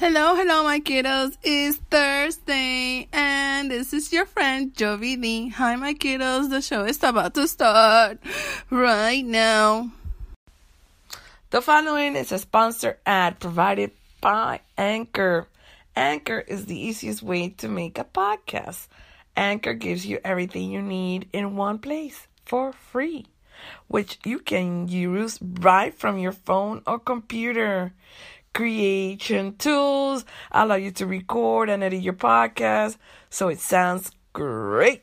Hello, my kiddos. It's Thursday, and this is your friend, Jovi D. Hi, my kiddos. The show is about to start right now. The following is a sponsored ad provided by Anchor. Anchor is the easiest way to make a podcast. Anchor gives you everything you need in one place for free, which you can use right from your phone or computer. Creation tools allow you to record and edit your podcast so it sounds great.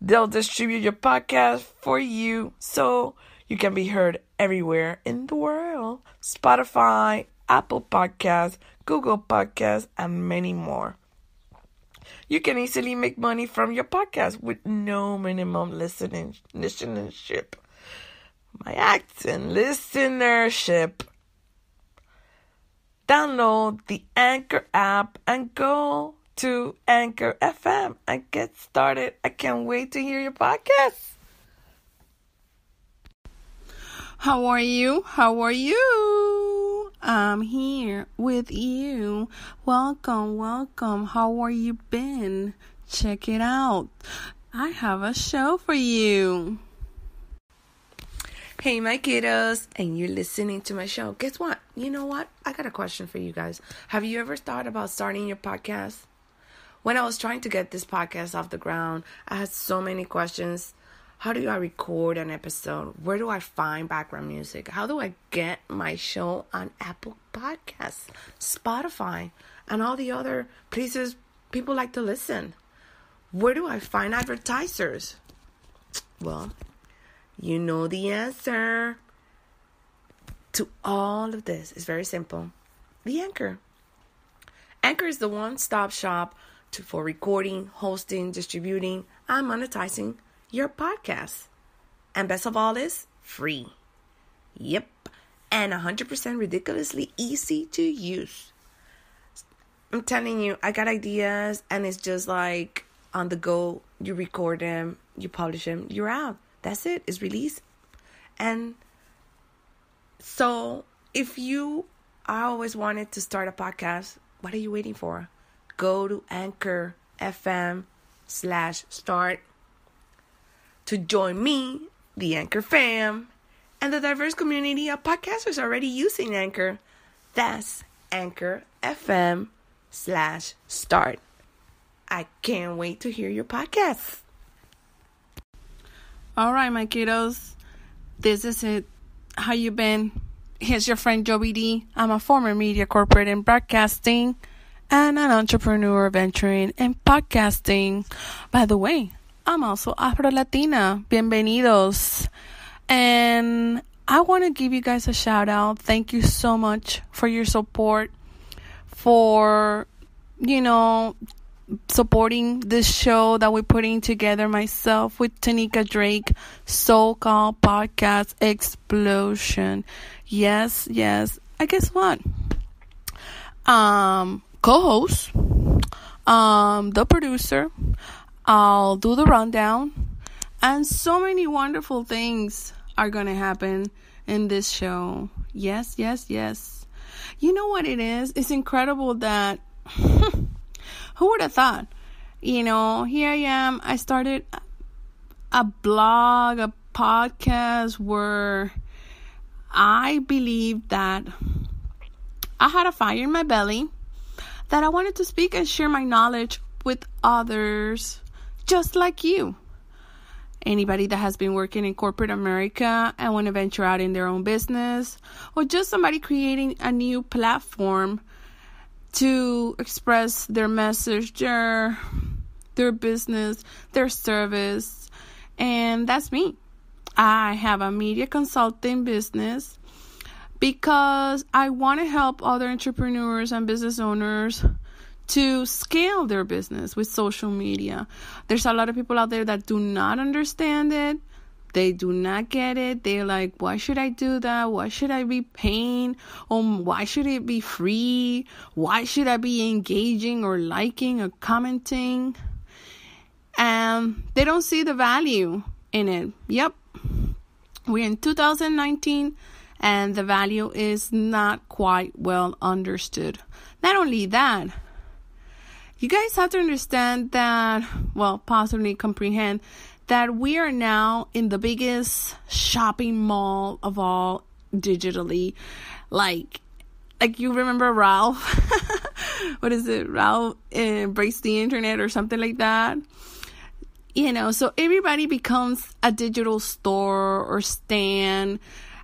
They'll distribute your podcast for you so you can be heard everywhere in the world. Spotify, Apple Podcasts, Google Podcasts, and many more. You can easily make money from your podcast with no minimum listenership. My accent, listenership. Download the Anchor app and go to Anchor FM and get started. I can't wait to hear your podcast. How are you? I'm here with you. Welcome. How are you been? Check it out. I have a show for you. Hey, my kiddos, and you're listening to my show. Guess what? You know what? I got a question for you guys. Have you ever thought about starting your podcast? When I was trying to get this podcast off the ground, I had so many questions. How do I record an episode? Where do I find background music? How do I get my show on Apple Podcasts, Spotify, and all the other places people like to listen? Where do I find advertisers? Well, you know the answer to all of this. It's very simple. The Anchor. Anchor is the one-stop shop for recording, hosting, distributing, and monetizing your podcast. And best of all is free. Yep. And 100% ridiculously easy to use. I'm telling you, I got ideas, and it's just like on the go. You record them, you publish them, you're out. That's it. It's released. And so if you always wanted to start a podcast, what are you waiting for? Go to Anchor FM/start to join me, the Anchor fam, and the diverse community of podcasters already using Anchor. That's Anchor FM/start. I can't wait to hear your podcast. All right, my kiddos. This is it. How you been? Here's your friend Jovi D. I'm a former media corporate in broadcasting and an entrepreneur venturing in podcasting. By the way, I'm also Afro-Latina. Bienvenidos. And I want to give you guys a shout out. Thank you so much for your support, for, supporting this show that we're putting together, myself with Tanika Drake, SOCALPODCASTEXPLOSION. Yes. I guess what? Co-host, the producer, I'll do the rundown, and so many wonderful things are going to happen in this show. Yes. You know what it is? It's incredible that who would have thought? Here I am. I started a blog, a podcast where I believed that I had a fire in my belly, that I wanted to speak and share my knowledge with others just like you. Anybody that has been working in corporate America and want to venture out in their own business, or just somebody creating a new platform to express their message, their business, their service. And that's me. I have a media consulting business because I want to help other entrepreneurs and business owners to scale their business with social media. There's a lot of people out there that do not understand it. They do not get it. They're like, why should I do that? Why should I be paying? Why should it be free? Why should I be engaging or liking or commenting? And they don't see the value in it. Yep. We're in 2019 and the value is not quite well understood. Not only that, you guys have to understand that, well, possibly comprehend that we are now in the biggest shopping mall of all digitally. Like you remember Ralph? What is it? Ralph breaks the internet or something like that. So everybody becomes a digital store or stand,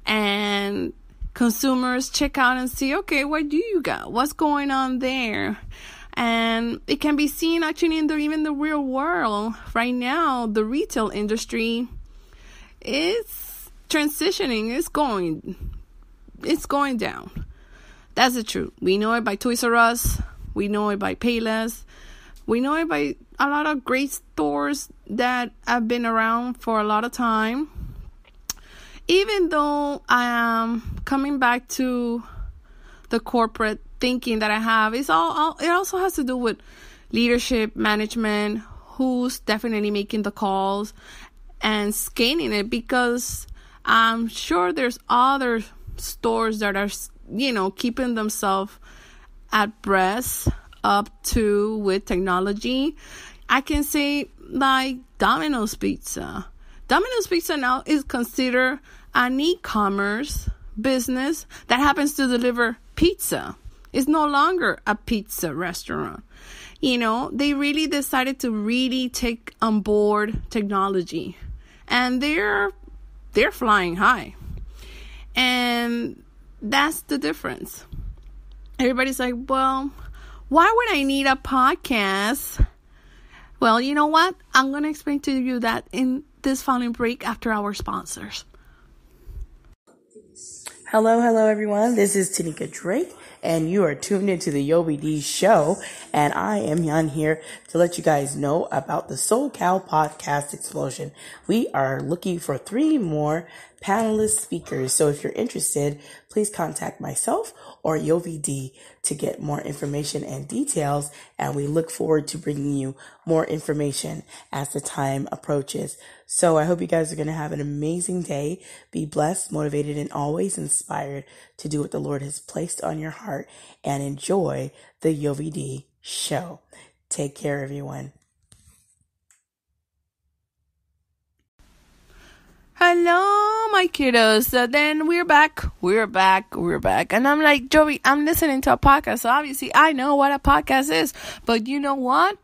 and consumers check out and see, okay, what do you got? What's going on there? And it can be seen actually in even the real world. Right now, the retail industry is transitioning. It's going down. That's the truth. We know it by Toys R Us. We know it by Payless. We know it by a lot of great stores that have been around for a lot of time. Even though I am coming back to the corporate thinking that I have, it also has to do with leadership, management, who's definitely making the calls and scaling it, because I'm sure there's other stores that are, keeping themselves abreast up to with technology. I can say like Domino's Pizza. Domino's Pizza now is considered an e-commerce business that happens to deliver pizza. It's no longer a pizza restaurant. They really decided to really take on board technology, and they're flying high. And that's the difference. Everybody's like, well, why would I need a podcast? Well, you know what? I'm going to explain to you that in this following break after our sponsors. Hello, everyone. This is Tanika Drake, and you are tuned into the YoBD show. And I am Yan here to let you guys know about the SoCal Podcast Explosion. We are looking for 3 more panelist speakers. So if you're interested, please contact myself or YoVD to get more information and details. And we look forward to bringing you more information as the time approaches. So I hope you guys are going to have an amazing day. Be blessed, motivated, and always inspired to do what the Lord has placed on your heart, and enjoy the YoVD show. Take care, everyone. Hello, my kiddos. So then we're back. And I'm like, Joey, I'm listening to a podcast. So obviously I know what a podcast is. But you know what?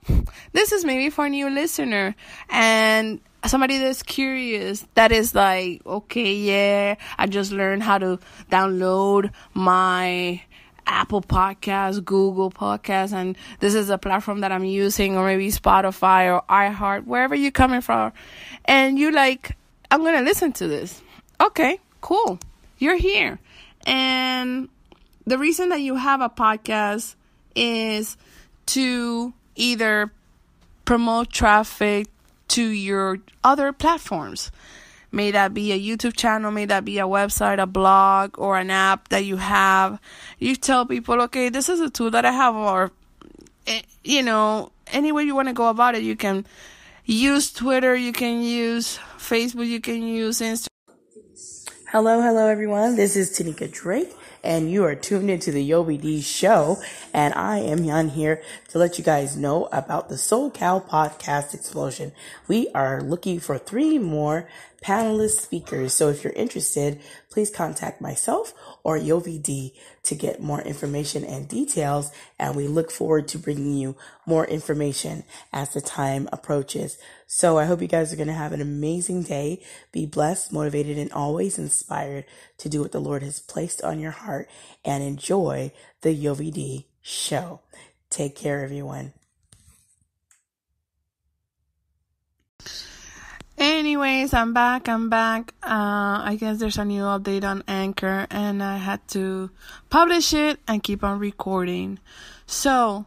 This is maybe for a new listener and somebody that's curious, that is like, okay, yeah, I just learned how to download my Apple Podcasts, Google Podcasts, and this is a platform that I'm using, or maybe Spotify or iHeart, wherever you're coming from. And you like, I'm going to listen to this. Okay, cool. You're here. And the reason that you have a podcast is to either promote traffic to your other platforms. May that be a YouTube channel, may that be a website, a blog, or an app that you have. You tell people, okay, this is a tool that I have, or, any way you want to go about it. You can use Twitter, you can use Facebook, you can use Instagram. Hello, everyone. This is Tanika Drake, and you are tuned into the YoBD show. And I am Yan here to let you guys know about the SoCal Podcast Explosion. We are looking for 3 more panelist speakers. So if you're interested, please contact myself or YoVD to get more information and details. And we look forward to bringing you more information as the time approaches. So I hope you guys are going to have an amazing day. Be blessed, motivated, and always inspired to do what the Lord has placed on your heart, and enjoy the YoVD show. Take care, everyone. Anyways, I'm back. I guess there's a new update on Anchor, and I had to publish it and keep on recording. So,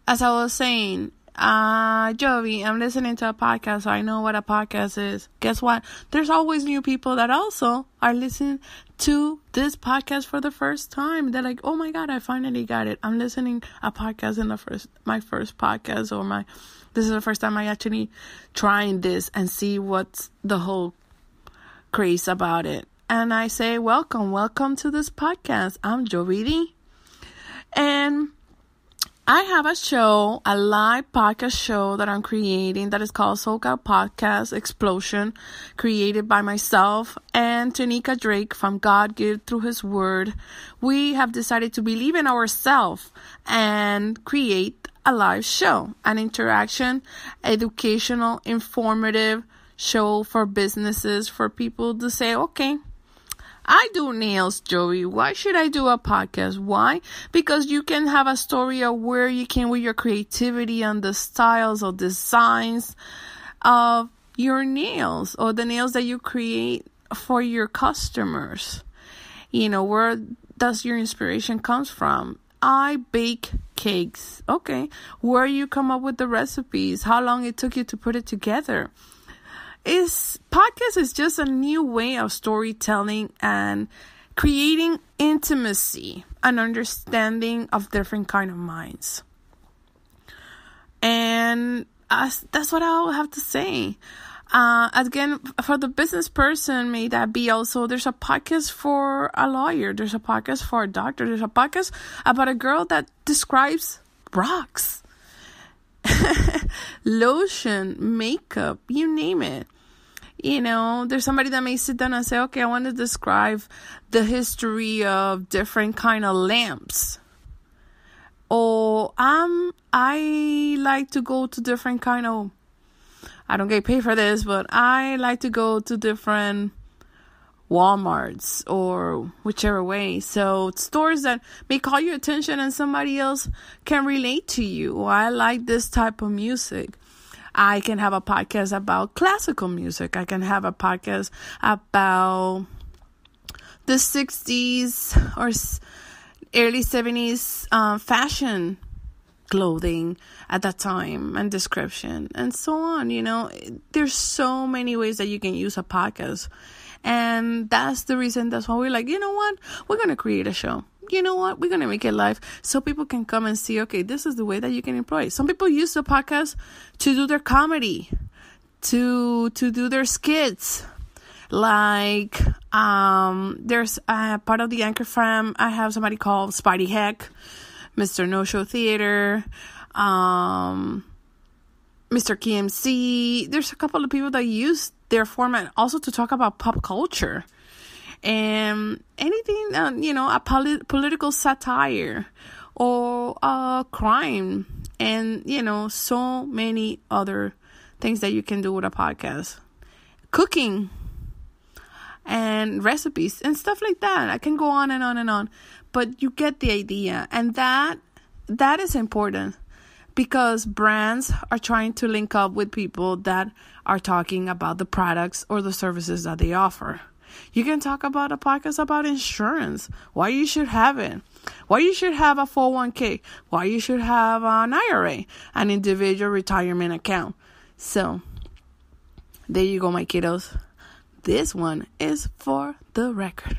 as I was saying, Jovi, I'm listening to a podcast, so I know what a podcast is. Guess what? There's always new people that also are listening to this podcast for the first time. They're like, oh my God, I finally got it. I'm listening a podcast in my first podcast, or this is the first time I actually trying this and see what's the whole craze about it. and I say welcome to this podcast. I'm Jovidi, and I have a show, a live podcast show that I'm creating that is called SoCal Podcast Explosion, created by myself and Tanika Drake from God Give Through His Word. We have decided to believe in ourselves and create a live show, an interaction, educational, informative show for businesses, for people to say, okay, I do nails, Joey. Why should I do a podcast? Why? Because you can have a story of where you can with your creativity and the styles or designs of your nails or the nails that you create for your customers. You know, where does your inspiration comes from? I bake cakes. Okay. Where you come up with the recipes? How long it took you to put it together? Podcast is just a new way of storytelling and creating intimacy and understanding of different kind of minds. And that's what I'll have to say. Again, for the business person, may that be also, there's a podcast for a lawyer. There's a podcast for a doctor. There's a podcast about a girl that describes rocks, lotion, makeup, you name it. You know, there's somebody that may sit down and say, okay, I want to describe the history of different kind of lamps. Or I like to go to different kind of, I don't get paid for this, but I like to go to different Walmarts or whichever way. So stores that may call your attention and somebody else can relate to you. Or I like this type of music. I can have a podcast about classical music. I can have a podcast about the 60s or early 70s fashion clothing at that time and description and so on. You know, there's so many ways that you can use a podcast. And that's the reason, that's why we're like, you know what? We're going to create a show. You know what? We're going to make it live so people can come and see, okay, this is the way that you can employ it. Some people use the podcast to do their comedy, to do their skits. Like, there's part of the Anchor fam. I have somebody called Spidey Heck, Mr. No Show Theater, Mr. KMC. There's a couple of people that use their format also to talk about pop culture. And anything, you know, a political satire or crime and, you know, so many other things that you can do with a podcast. Cooking and recipes and stuff like that. I can go on and on and on, but you get the idea. And that is important because brands are trying to link up with people that are talking about the products or the services that they offer. You can talk about a podcast about insurance, why you should have it, why you should have a 401k, why you should have an IRA, an individual retirement account. So, there you go, my kiddos. This one is for the record.